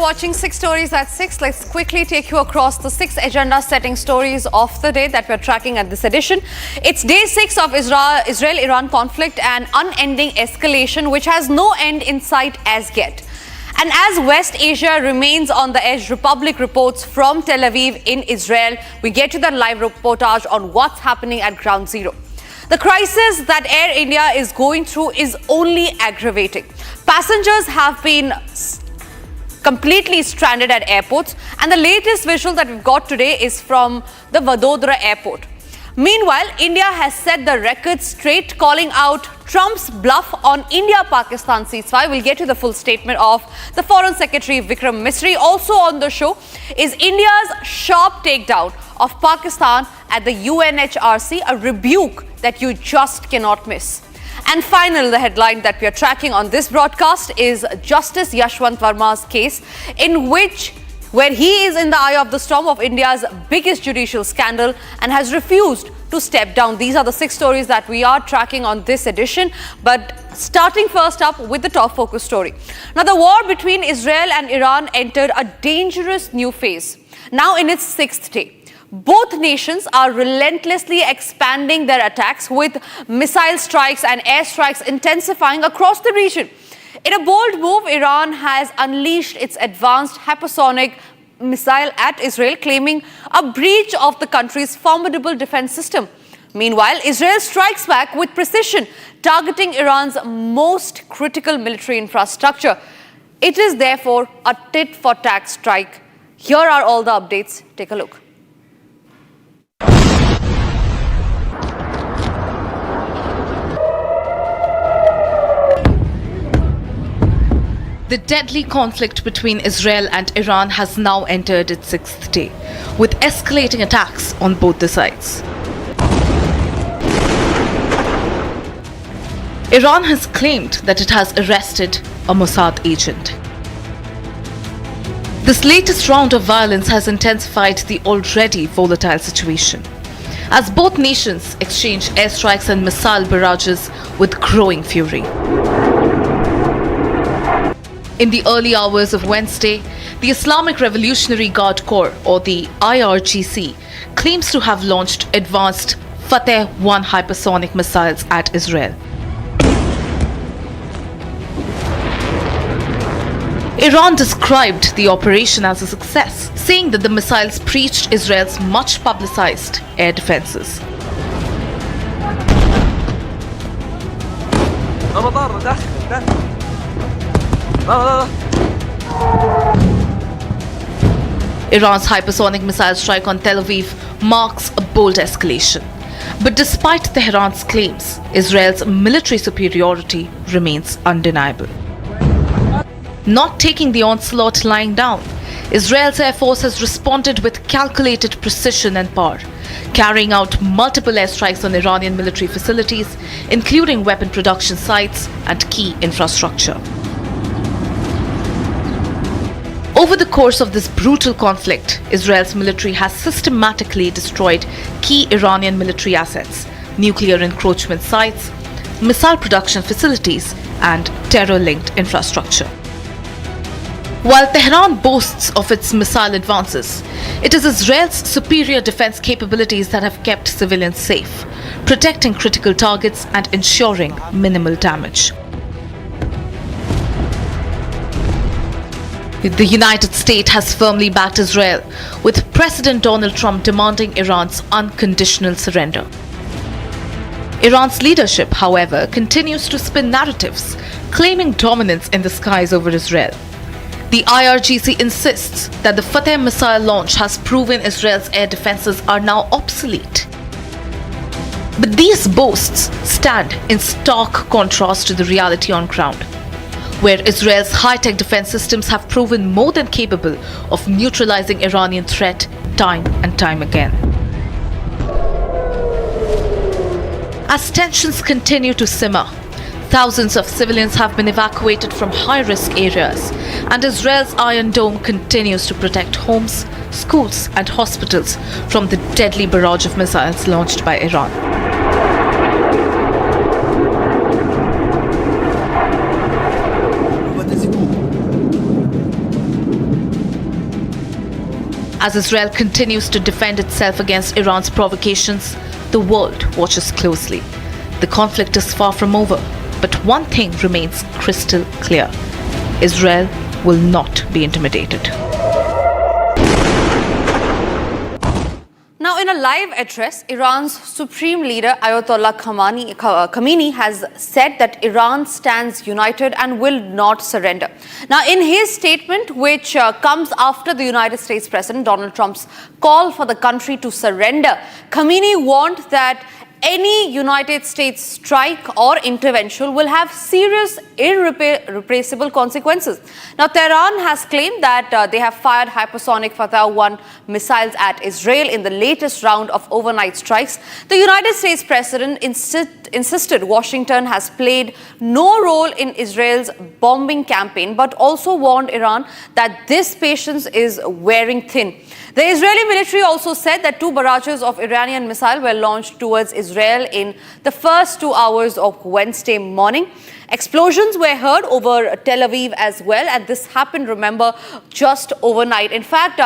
watching 6 Stories at 6. Let's quickly take you across the 6 agenda-setting stories of the day that we're tracking at this edition. It's day 6 of Israel-Iran conflict and unending escalation, which has no end in sight as yet. And as West Asia remains on the edge, Republic reports from Tel Aviv in Israel. We get to that live reportage on what's happening at ground zero. The crisis that Air India is going through is only aggravating. Passengers have been completely stranded at airports, and the latest visual that we've got today is from the Vadodara airport. Meanwhile, India has set the record straight, calling out Trump's bluff on India-Pakistan ceasefire. We'll get to the full statement of the Foreign Secretary Vikram Misri. Also on the show is India's sharp takedown of Pakistan at the UNHRC, a rebuke that you just cannot miss. And finally, the headline that we are tracking on this broadcast is Justice Yashwant Varma's case, where he is in the eye of the storm of India's biggest judicial scandal and has refused to step down. These are the 6 stories that we are tracking on this edition. But starting first up with the top focus story. Now, the war between Israel and Iran entered a dangerous new phase, now in its 6th day. Both nations are relentlessly expanding their attacks, with missile strikes and airstrikes intensifying across the region. In a bold move, Iran has unleashed its advanced hypersonic missile at Israel, claiming a breach of the country's formidable defense system. Meanwhile, Israel strikes back with precision, targeting Iran's most critical military infrastructure. It is therefore a tit-for-tat strike. Here are all the updates. Take a look. The deadly conflict between Israel and Iran has now entered its 6th day, with escalating attacks on both the sides. Iran has claimed that it has arrested a Mossad agent. This latest round of violence has intensified the already volatile situation, as both nations exchange airstrikes and missile barrages with growing fury. In the early hours of Wednesday, the Islamic Revolutionary Guard Corps, or the IRGC, claims to have launched advanced Fateh-1 hypersonic missiles at Israel. Iran described the operation as a success, saying that the missiles breached Israel's much-publicized air defenses. Iran's hypersonic missile strike on Tel Aviv marks a bold escalation. But despite Tehran's claims, Israel's military superiority remains undeniable. Not taking the onslaught lying down, Israel's Air Force has responded with calculated precision and power, carrying out multiple airstrikes on Iranian military facilities, including weapon production sites and key infrastructure. Over the course of this brutal conflict, Israel's military has systematically destroyed key Iranian military assets, nuclear encroachment sites, missile production facilities, and terror-linked infrastructure. While Tehran boasts of its missile advances, it is Israel's superior defense capabilities that have kept civilians safe, protecting critical targets and ensuring minimal damage. The United States has firmly backed Israel, with President Donald Trump demanding Iran's unconditional surrender. Iran's leadership, however, continues to spin narratives, claiming dominance in the skies over Israel. The IRGC insists that the Fateh missile launch has proven Israel's air defenses are now obsolete. But these boasts stand in stark contrast to the reality on ground, where Israel's high-tech defense systems have proven more than capable of neutralizing Iranian threat time and time again. As tensions continue to simmer, thousands of civilians have been evacuated from high-risk areas, and Israel's Iron Dome continues to protect homes, schools, and hospitals from the deadly barrage of missiles launched by Iran. As Israel continues to defend itself against Iran's provocations, the world watches closely. The conflict is far from over, but one thing remains crystal clear: Israel will not be intimidated. Now, in a live address, Iran's supreme leader Ayatollah Khamenei has said that Iran stands united and will not surrender. Now, in his statement, which comes after the United States President Donald Trump's call for the country to surrender, Khamenei warned that any United States strike or intervention will have serious, irreparable consequences. Now, Tehran has claimed that they have fired hypersonic Fatah 1 missiles at Israel in the latest round of overnight strikes. The United States President insisted Washington has played no role in Israel's bombing campaign, but also warned Iran that this patience is wearing thin. The Israeli military also said that 2 barrages of Iranian missiles were launched towards Israel in the first 2 hours of Wednesday morning. Explosions were heard over Tel Aviv as well, and this happened, remember, just overnight. In fact,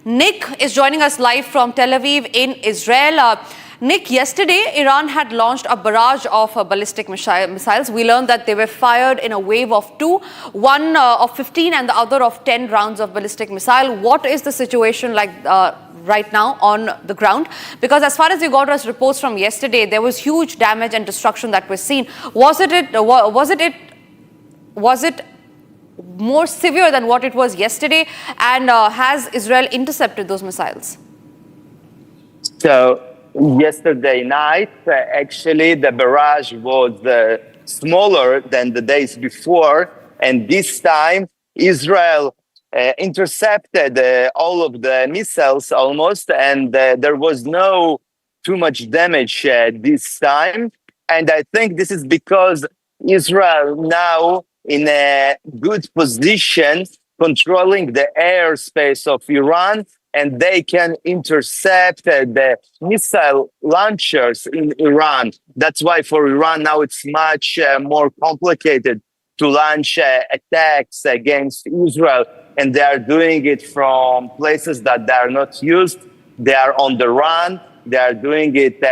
Nick is joining us live from Tel Aviv in Israel. Nick, yesterday, Iran had launched a barrage of ballistic missiles. We learned that they were fired in a wave of 2, one of 15 and the other of 10 rounds of ballistic missile. What is the situation like right now on the ground? Because as far as you got us reports from yesterday, there was huge damage and destruction that was seen. Was it more severe than what it was yesterday? And has Israel intercepted those missiles? So, yesterday night, actually, the barrage was smaller than the days before. And this time, Israel intercepted all of the missiles almost. And there was no too much damage this time. And I think this is because Israel now in a good position controlling the airspace of Iran, and they can intercept the missile launchers in Iran. That's why for Iran now it's much more complicated to launch attacks against Israel. And they are doing it from places that they are not used. They are on the run. They are doing it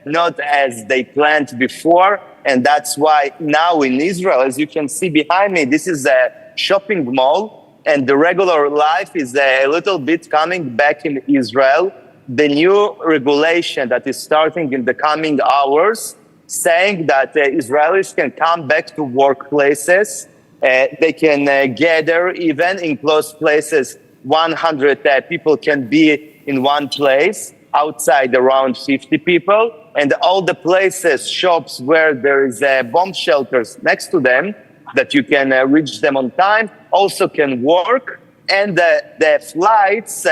not as they planned before. And that's why now in Israel, as you can see behind me, this is a shopping mall. And the regular life is a little bit coming back in Israel. The new regulation that is starting in the coming hours, saying that Israelis can come back to workplaces. They can gather even in closed places. 100 people can be in one place, outside around 50 people. And all the places, shops where there is bomb shelters next to them, that you can reach them on time, also can work. And the flights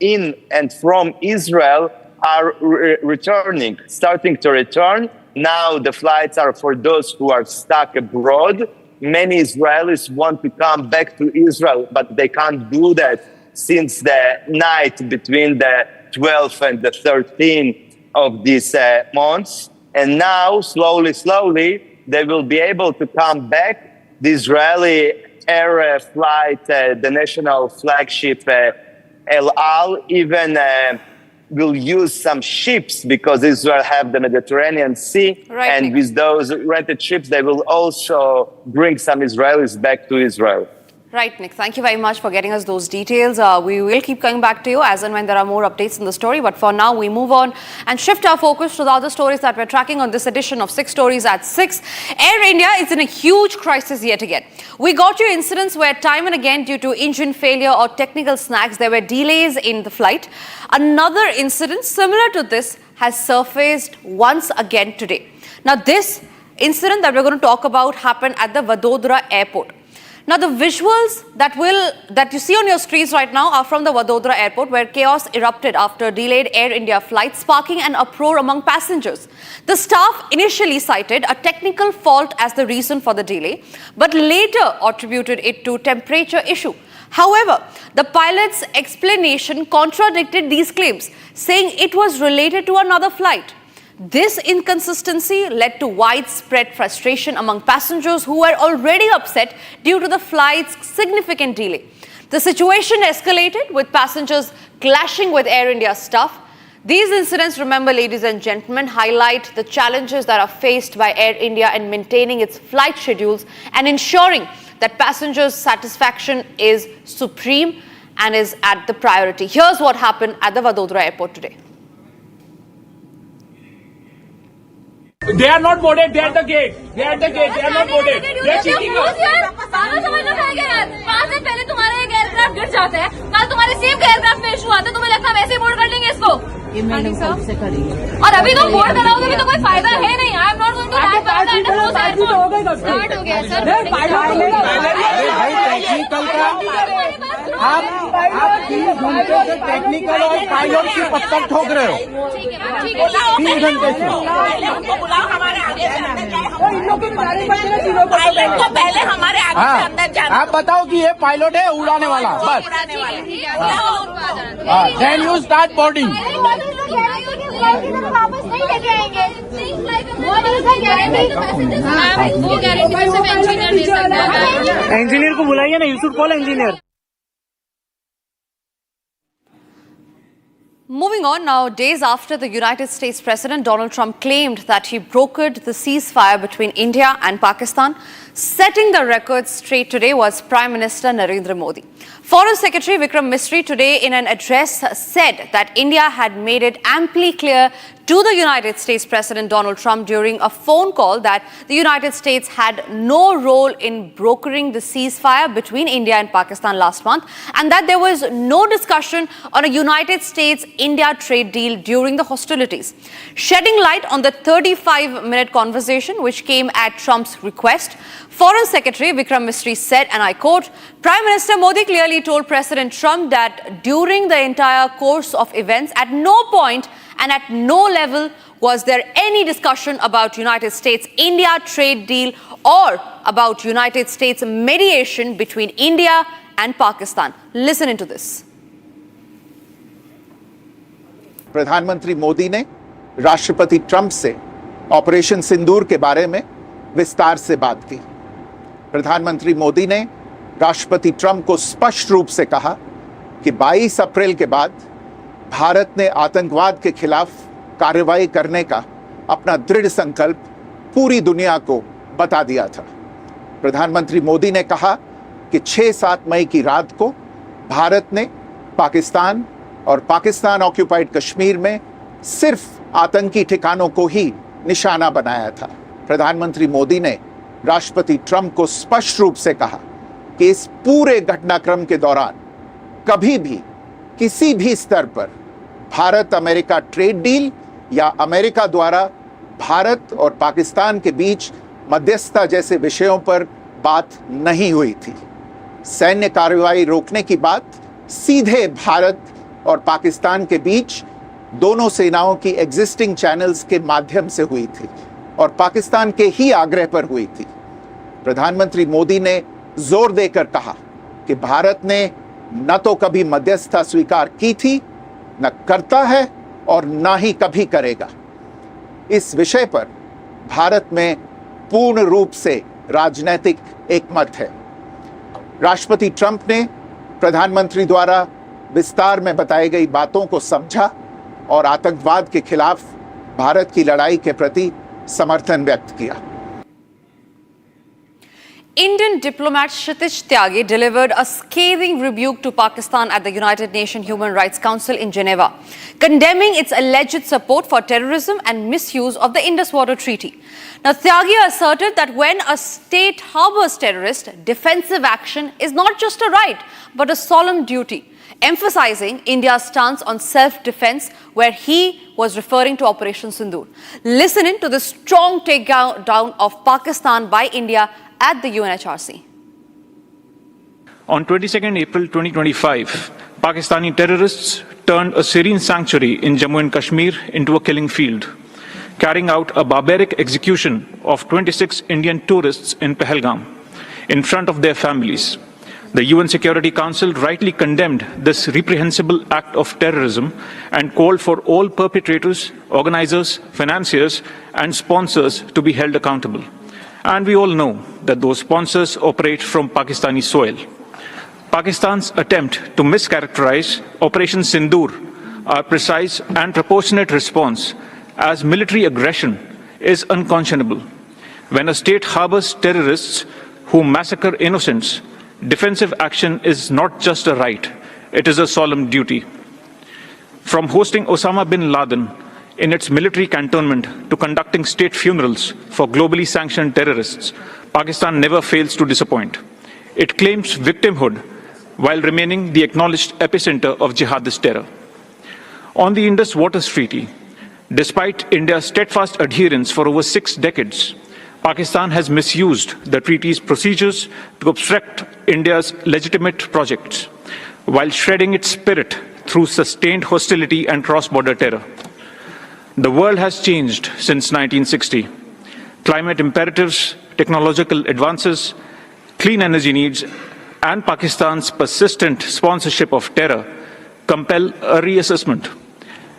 in and from Israel are returning, starting to return. Now the flights are for those who are stuck abroad. Many Israelis want to come back to Israel, but they can't do that since the night between the 12th and the 13th of these months. And now, slowly, they will be able to come back. The Israeli air flight, the national flagship El Al, even will use some ships because Israel have the Mediterranean Sea. Right. And with those rented ships, they will also bring some Israelis back to Israel. Right, Nick. Thank you very much for getting us those details. We will keep coming back to you as and when there are more updates in the story. But for now, we move on and shift our focus to the other stories that we're tracking on this edition of 6 Stories at 6. Air India is in a huge crisis yet again. We got you incidents where time and again, due to engine failure or technical snags, there were delays in the flight. Another incident similar to this has surfaced once again today. Now, this incident that we're going to talk about happened at the Vadodara airport. Now, the visuals that you see on your screens right now are from the Vadodara airport, where chaos erupted after delayed Air India flight, sparking an uproar among passengers. The staff initially cited a technical fault as the reason for the delay, but later attributed it to temperature issue. However, the pilot's explanation contradicted these claims, saying it was related to another flight. This inconsistency led to widespread frustration among passengers who were already upset due to the flight's significant delay. The situation escalated with passengers clashing with Air India staff. These incidents, remember, ladies and gentlemen, highlight the challenges that are faced by Air India in maintaining its flight schedules and ensuring that passengers' satisfaction is supreme and is at the priority. Here's what happened at the Vadodara airport today. They are not boarded. They are at the gate. They are at the gate. They are not boarded. They are cheating us. पाँच दिन पहले तुम्हारे एक aircraft गिर जाता है, कल तुम्हारे सेम एयरक्राफ्ट में इशू आता है, तुम्हें लगता है वैसे बोर्ड कर लेंगे इसको? और अभी तुम बोर्ड कराओगे भी तो कोई फायदा है नहीं. I am not going to land by the airport. Start हो गया सर. टेक्निकल का आप 3 घंटे से टेक्निकल और पायलट की पत्थर ठोक रहे हो. 3 घंटे से पहले हमारे अंदर जाना. आप बताओ कि ये पायलट है उड़ाने वाला, बस. Then you start boarding. वापस नहीं लेके आएंगे. वो गारंटी सिर्फ इंजीनियर दे सकता है. इंजीनियर को बुलाइए ना, you should call engineer. Moving on now, days after the United States President Donald Trump claimed that he brokered the ceasefire between India and Pakistan, setting the record straight today was Prime Minister Narendra Modi. Foreign Secretary Vikram Misri today in an address said that India had made it amply clear to the United States President Donald Trump during a phone call that the United States had no role in brokering the ceasefire between India and Pakistan last month, and that there was no discussion on a United States-India trade deal during the hostilities. Shedding light on the 35-minute conversation which came at Trump's request, Foreign Secretary Vikram Misri said, and I quote, Prime Minister Modi clearly told President Trump that during the entire course of events, at no point and at no level was there any discussion about United States-India trade deal or about United States mediation between India and Pakistan. Listen into this. प्रधानमंत्री मोदी ने राष्ट्रपति Trump से operation सिंदूर के बारे में विस्तार से बात की. प्रधानमंत्री मोदी ने राष्ट्रपति ट्रंप को स्पष्ट रूप से कहा कि 22 अप्रैल के बाद भारत ने आतंकवाद के खिलाफ कार्रवाई करने का अपना दृढ़ संकल्प पूरी दुनिया को बता दिया था. प्रधानमंत्री मोदी ने कहा कि 6-7 मई की रात को भारत ने पाकिस्तान और पाकिस्तान ऑक्यूपाइड कश्मीर में सिर्फ आतंकी ठिकानों को ही निशाना बनाया था. प्रधानमंत्री मोदी ने राष्ट्रपति ट्रंप को स्पष्ट रूप से कहा कि इस पूरे घटनाक्रम के दौरान कभी भी किसी भी स्तर पर भारत अमेरिका ट्रेड डील या अमेरिका द्वारा भारत और पाकिस्तान के बीच मध्यस्थता जैसे विषयों पर बात नहीं हुई थी. सैन्य कार्रवाई रोकने की बात सीधे भारत और पाकिस्तान के बीच दोनों सेनाओं की एग्जिस्टिंग चैनल्स के माध्यम से हुई थी और पाकिस्तान के ही आग्रह पर हुई थी. प्रधानमंत्री मोदी ने जोर देकर कहा कि भारत ने न तो कभी मध्यस्थता स्वीकार की थी, न करता है और न ही कभी करेगा. इस विषय पर भारत में पूर्ण रूप से राजनीतिक एकमत है. राष्ट्रपति ट्रंप ने प्रधानमंत्री द्वारा विस्तार में बताई गई बातों को समझा और आतंकवाद के खिलाफ भारत की लड़ाई के प्रति समर्थन व्यक्त किया. Indian diplomat Kshitij Tyagi delivered a scathing rebuke to Pakistan at the United Nations Human Rights Council in Geneva, condemning its alleged support for terrorism and misuse of the Indus Water Treaty. Now, Tyagi asserted that when a state harbors terrorists, defensive action is not just a right, but a solemn duty, emphasizing India's stance on self-defense, where he was referring to Operation Sindoor. Listen in to the strong takedown of Pakistan by India at the UNHRC. On 22nd April 2025, Pakistani terrorists turned a serene sanctuary in Jammu and Kashmir into a killing field, carrying out a barbaric execution of 26 Indian tourists in Pahalgam in front of their families. The UN Security Council rightly condemned this reprehensible act of terrorism and called for all perpetrators, organizers, financiers, and sponsors to be held accountable. And we all know that those sponsors operate from Pakistani soil. Pakistan's attempt to mischaracterize Operation Sindoor, our precise and proportionate response, as military aggression is unconscionable. When a state harbors terrorists who massacre innocents, defensive action is not just a right, it is a solemn duty. From hosting Osama bin Laden in its military cantonment to conducting state funerals for globally sanctioned terrorists, Pakistan never fails to disappoint. It claims victimhood while remaining the acknowledged epicenter of jihadist terror. On the Indus Waters Treaty, despite India's steadfast adherence for over 6 decades, Pakistan has misused the treaty's procedures to obstruct India's legitimate projects, while shredding its spirit through sustained hostility and cross-border terror. The world has changed since 1960. Climate imperatives, technological advances, clean energy needs, and Pakistan's persistent sponsorship of terror compel a reassessment.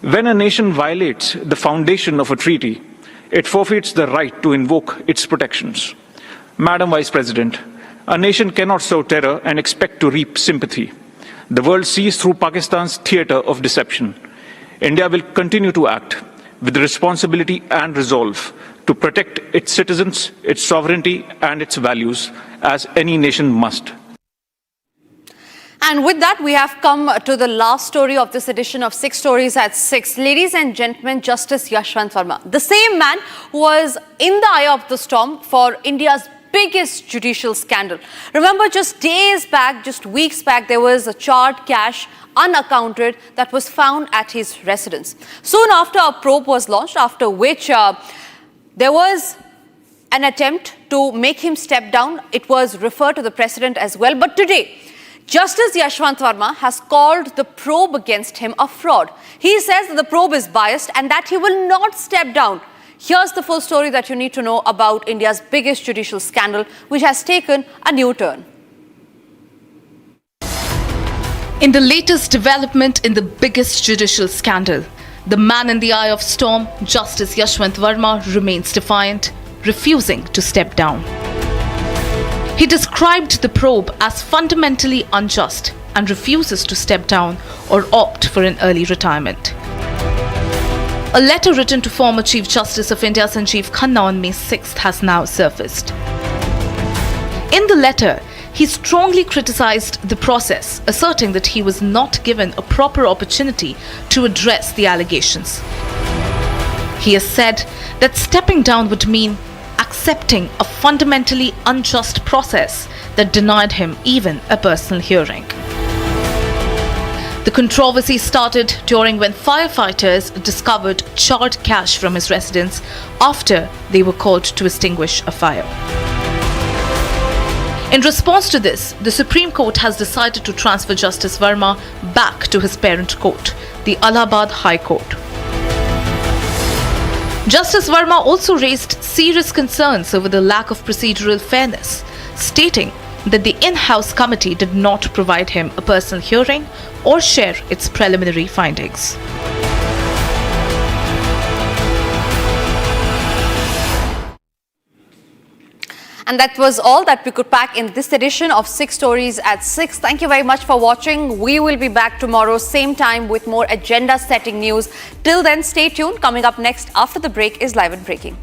When a nation violates the foundation of a treaty, it forfeits the right to invoke its protections. Madam Vice President, a nation cannot sow terror and expect to reap sympathy. The world sees through Pakistan's theater of deception. India will continue to act with responsibility and resolve to protect its citizens, its sovereignty, and its values, as any nation must. And with that, we have come to the last story of this edition of 6 Stories at 6. Ladies and gentlemen, Justice Yashwant Varma, the same man who was in the eye of the storm for India's biggest judicial scandal. Remember, just days back, just weeks back, there was a charred cash, unaccounted, that was found at his residence. Soon after, a probe was launched, after which there was an attempt to make him step down. It was referred to the president as well. But today, Justice Yashwant Varma has called the probe against him a fraud. He says that the probe is biased and that he will not step down. Here's the full story that you need to know about India's biggest judicial scandal, which has taken a new turn. In the latest development in the biggest judicial scandal, the man in the eye of storm, Justice Yashwant Varma, remains defiant, refusing to step down. He described the probe as fundamentally unjust and refuses to step down or opt for an early retirement. A letter written to former Chief Justice of India Sanjeev Khanna on May 6th has now surfaced. In the letter, he strongly criticized the process, asserting that he was not given a proper opportunity to address the allegations. He has said that stepping down would mean accepting a fundamentally unjust process that denied him even a personal hearing. The controversy started during when firefighters discovered charred cash from his residence after they were called to extinguish a fire. In response to this, the Supreme Court has decided to transfer Justice Varma back to his parent court, the Allahabad High Court. Justice Varma also raised serious concerns over the lack of procedural fairness, stating that the in-house committee did not provide him a personal hearing or share its preliminary findings. And that was all that we could pack in this edition of 6 Stories at 6. Thank you very much for watching. We will be back tomorrow, same time, with more agenda-setting news. Till then, stay tuned. Coming up next after the break is Live and Breaking.